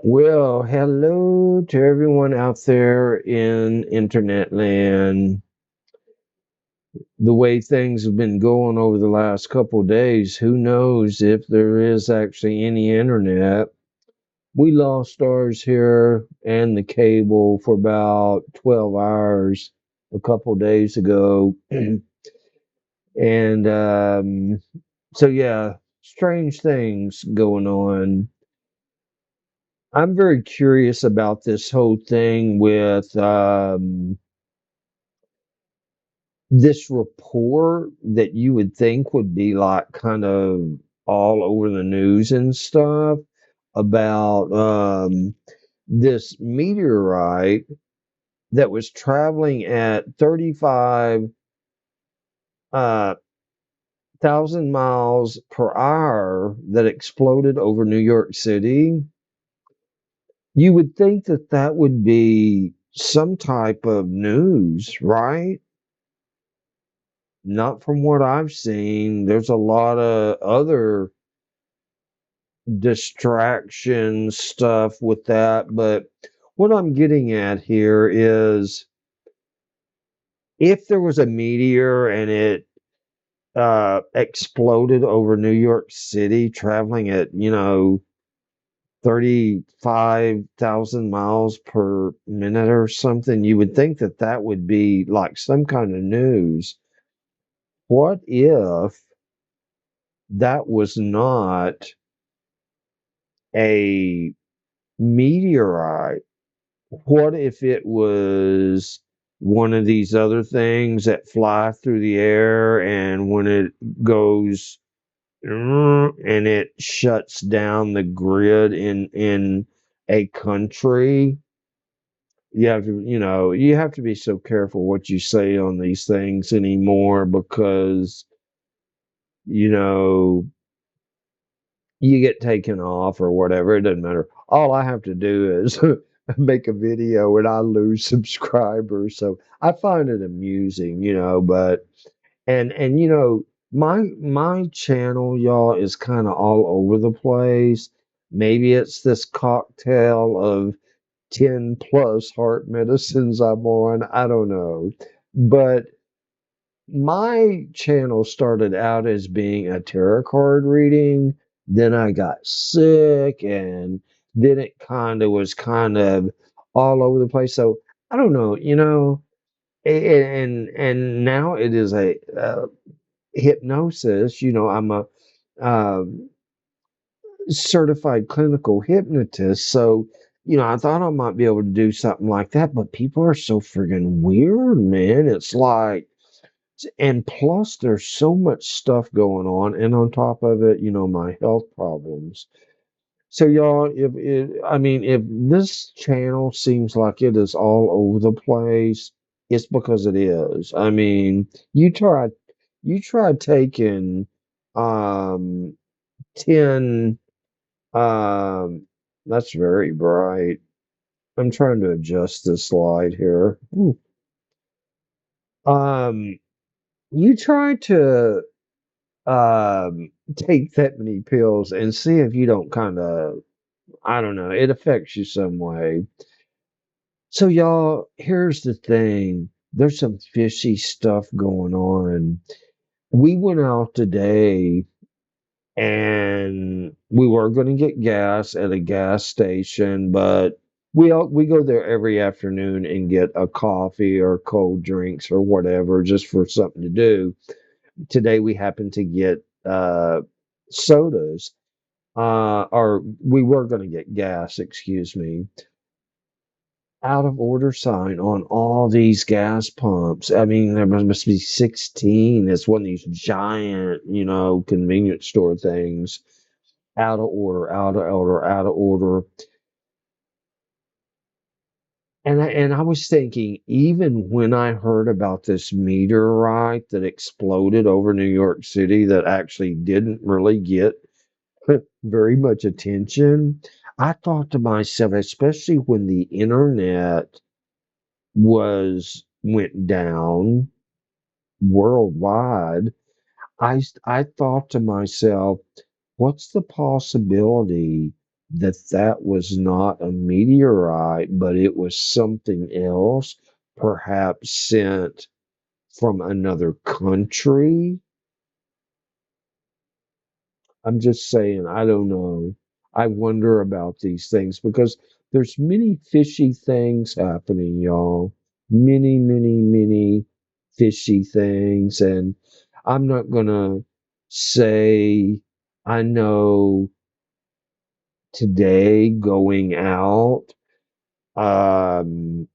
Well, hello to everyone out there in internet land. The way things have been going over the last couple of days, who knows if there is actually any internet. We lost ours here and the cable for about 12 hours a couple of days ago. and so, yeah, strange things going on. I'm very curious about this whole thing with this report that you would think would be like kind of all over the news and stuff about this meteorite that was traveling at 35 uh, thousand miles per hour that exploded over New York City. You would think that that would be some type of news, right? Not from what I've seen. There's a lot of other distraction stuff with that. But what I'm getting at here is if there was a meteor and it exploded over New York City, traveling at, 35,000 miles per minute or something, you would think that that would be like some kind of news. What if that was not a meteorite? What if it was one of these other things that fly through the air and when it goes and it shuts down the grid in a country? You have to be so careful what you say on these things anymore because, you know, you get taken off or whatever. It doesn't matter. All I have to do is make a video and I lose subscribers. So I find it amusing, but and my channel, y'all, is kind of all over the place. Maybe it's this cocktail of 10 plus heart medicines I'm on. I don't know. But my channel started out as being a tarot card reading. Then I got sick, and then it kind of all over the place. So I don't know, and now it is a hypnosis. I'm a um, certified clinical hypnotist. So I thought I might be able to do something like that, but people are so friggin' weird, man. It's like and plus, there's so much stuff going on, and on top of it, my health problems. So, y'all, if this channel seems like it is all over the place, it's because it is. I mean, you try, you try taking, um, 10, um, that's very bright. I'm trying to adjust this slide here. Um, you try to take that many pills and see if you don't kind of, I don't know, it affects you some way. So, y'all, here's the thing, there's some fishy stuff going on. We went out today and we were going to get gas at a gas station, but we go there every afternoon and get a coffee or cold drinks or whatever just for something to do. Today we happened to get sodas, or we were going to get gas, excuse me. Out of order sign on all these gas pumps. I mean, there must be 16. It's one of these giant, convenience store things. Out of order, out of order, out of order. And I was thinking, even when I heard about this meteorite that exploded over New York City that actually didn't really get very much attention, I thought to myself, especially when the internet went down worldwide, I thought to myself, what's the possibility that that was not a meteorite, but it was something else, perhaps sent from another country. I'm just saying, I don't know. I wonder about these things because there's many fishy things happening, y'all. Many, many, many fishy things. And I'm not gonna say I know today going out. Um,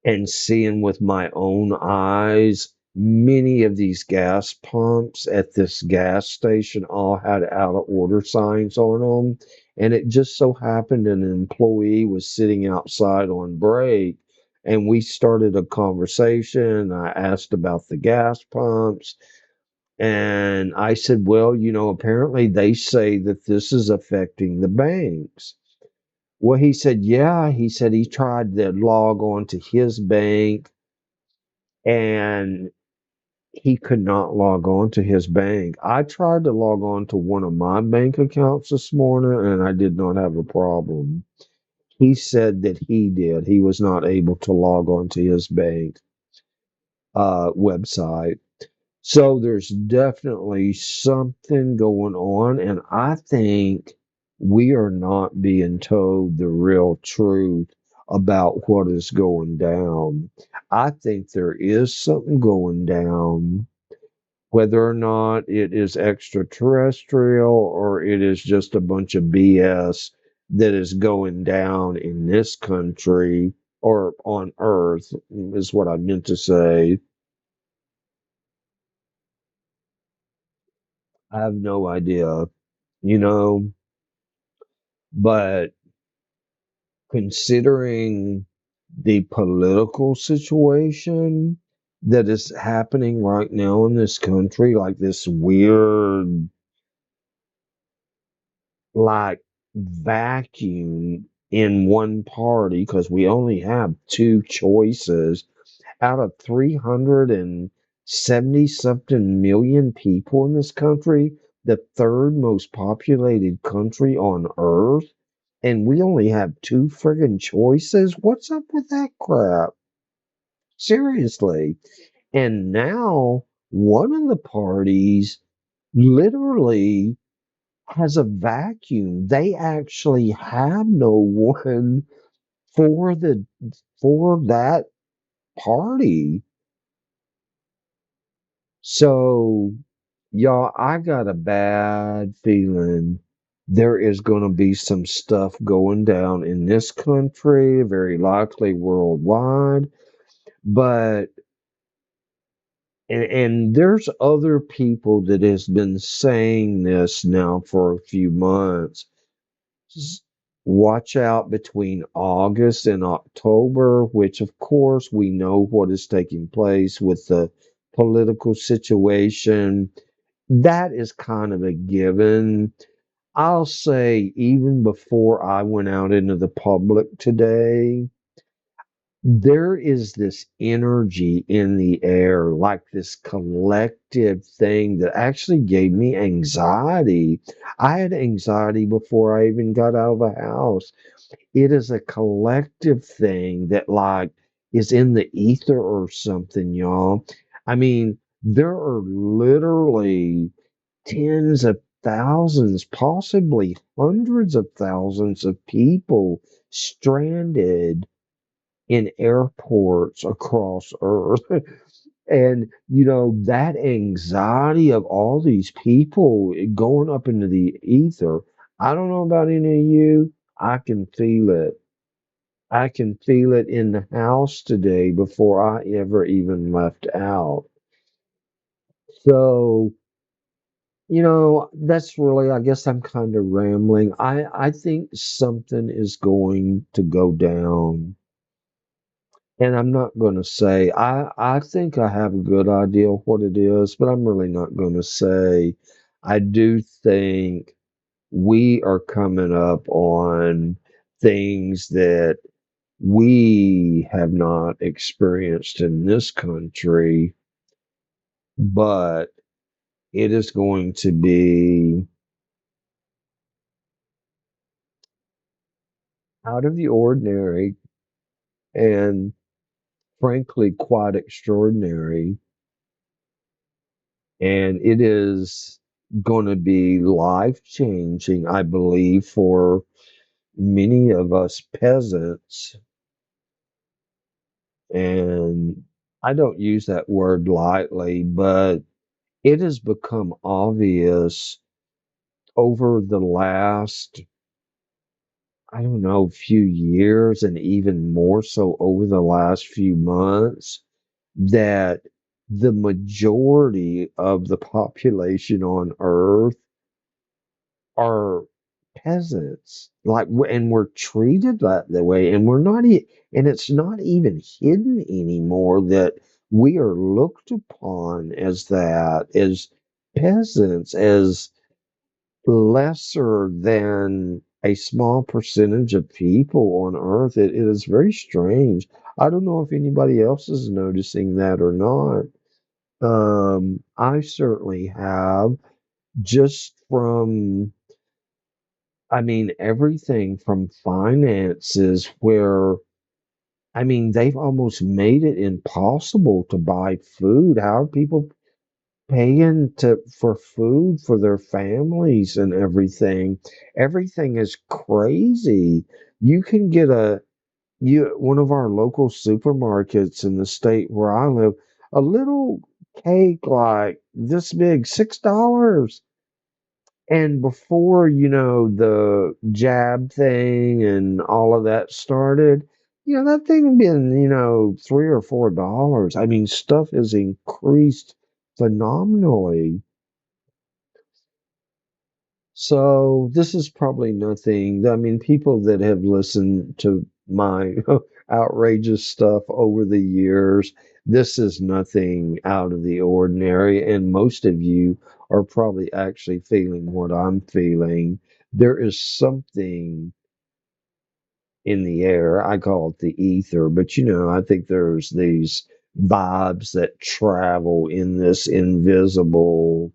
and seeing with my own eyes many of these gas pumps at this gas station all had out of order signs on them. And it just so happened an employee was sitting outside on break and we started a conversation. I asked about the gas pumps and I said, well, apparently they say that this is affecting the banks. Well, he said, yeah. He said he tried to log on to his bank and he could not log on to his bank. I tried to log on to one of my bank accounts this morning and I did not have a problem. He said that he did. He was not able to log on to his bank website. So there's definitely something going on, and I think we are not being told the real truth about what is going down. I think there is something going down, whether or not it is extraterrestrial or it is just a bunch of BS that is going down in this country or on Earth, is what I meant to say. I have no idea. you know, but considering the political situation that is happening right now in this country, like this weird, like vacuum in one party, because we only have two choices out of 370 something million people in this country, the third most populated country on earth, and we only have two friggin' choices. What's up with that crap? Seriously. And now one of the parties literally has a vacuum. They actually have no one for the for that party. So, y'all, I got a bad feeling there is going to be some stuff going down in this country, very likely worldwide. But and there's other people that has been saying this now for a few months. S- Watch out between August and October, which of course we know what is taking place with the political situation. That is kind of a given. I'll say even before I went out into the public today, there is this energy in the air, like this collective thing that actually gave me anxiety. I had anxiety before I even got out of the house. It is a collective thing that, like, is in the ether or something, y'all. I mean, there are literally tens of thousands, possibly hundreds of thousands of people stranded in airports across Earth. And, that anxiety of all these people going up into the ether, I don't know about any of you. I can feel it. I can feel it in the house today before I ever even left out. So, that's really, I guess I'm kind of rambling. I think something is going to go down. And I'm not going to say, I think I have a good idea of what it is, but I'm really not going to say. I do think we are coming up on things that we have not experienced in this country, but it is going to be out of the ordinary and frankly quite extraordinary. And it is going to be life changing, I believe, for many of us peasants. And I don't use that word lightly, but it has become obvious over the last, I don't know, few years, and even more so over the last few months, that the majority of the population on Earth are peasants. And we're treated that way, and we're not, and it's not even hidden anymore that we are looked upon as that, as peasants, as lesser than a small percentage of people on Earth. It is very strange. I don't know if anybody else is noticing that or not. I certainly have, just from, I mean, everything from finances, where, I mean, they've almost made it impossible to buy food. How are people paying for food for their families and everything? Everything is crazy. You can get one of our local supermarkets in the state where I live, a little cake like this big, $6. And before, the jab thing and all of that started, that thing had been, $3 or $4. I mean, stuff has increased phenomenally. So this is probably nothing. I mean, people that have listened to my outrageous stuff over the years, this is nothing out of the ordinary. And most of you are probably actually feeling what I'm feeling. There is something in the air. I call it the ether, but I think there's these vibes that travel in this invisible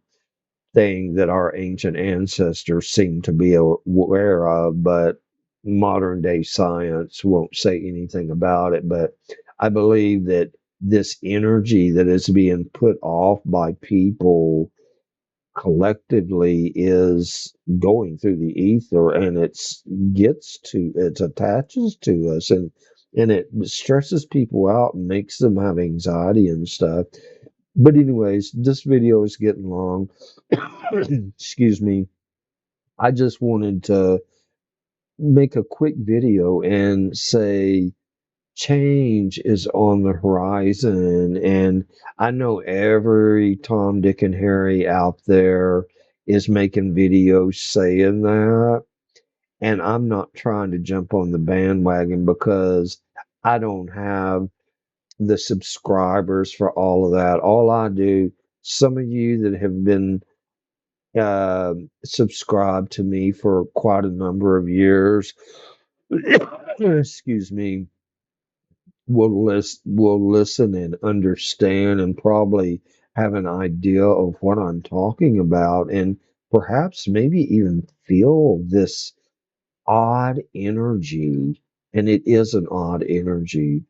thing that our ancient ancestors seem to be aware of, but modern day science won't say anything about it. But I believe that this energy that is being put off by people collectively is going through the ether, and it attaches to us, and it stresses people out and makes them have anxiety and stuff. But anyways, this video is getting long. Excuse me. I just wanted to make a quick video and say change is on the horizon. And I know every Tom, Dick, and Harry out there is making videos saying that. And I'm not trying to jump on the bandwagon because I don't have the subscribers for all of that. All I do, some of you that have been subscribed to me for quite a number of years, excuse me, will listen and understand and probably have an idea of what I'm talking about, and perhaps maybe even feel this odd energy. And it is an odd energy.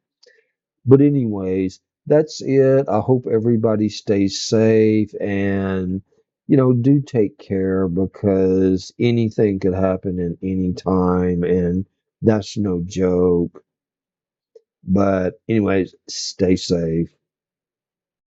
But anyways, that's it. I hope everybody stays safe, and do take care, because anything could happen at any time, and that's no joke. But anyways, stay safe.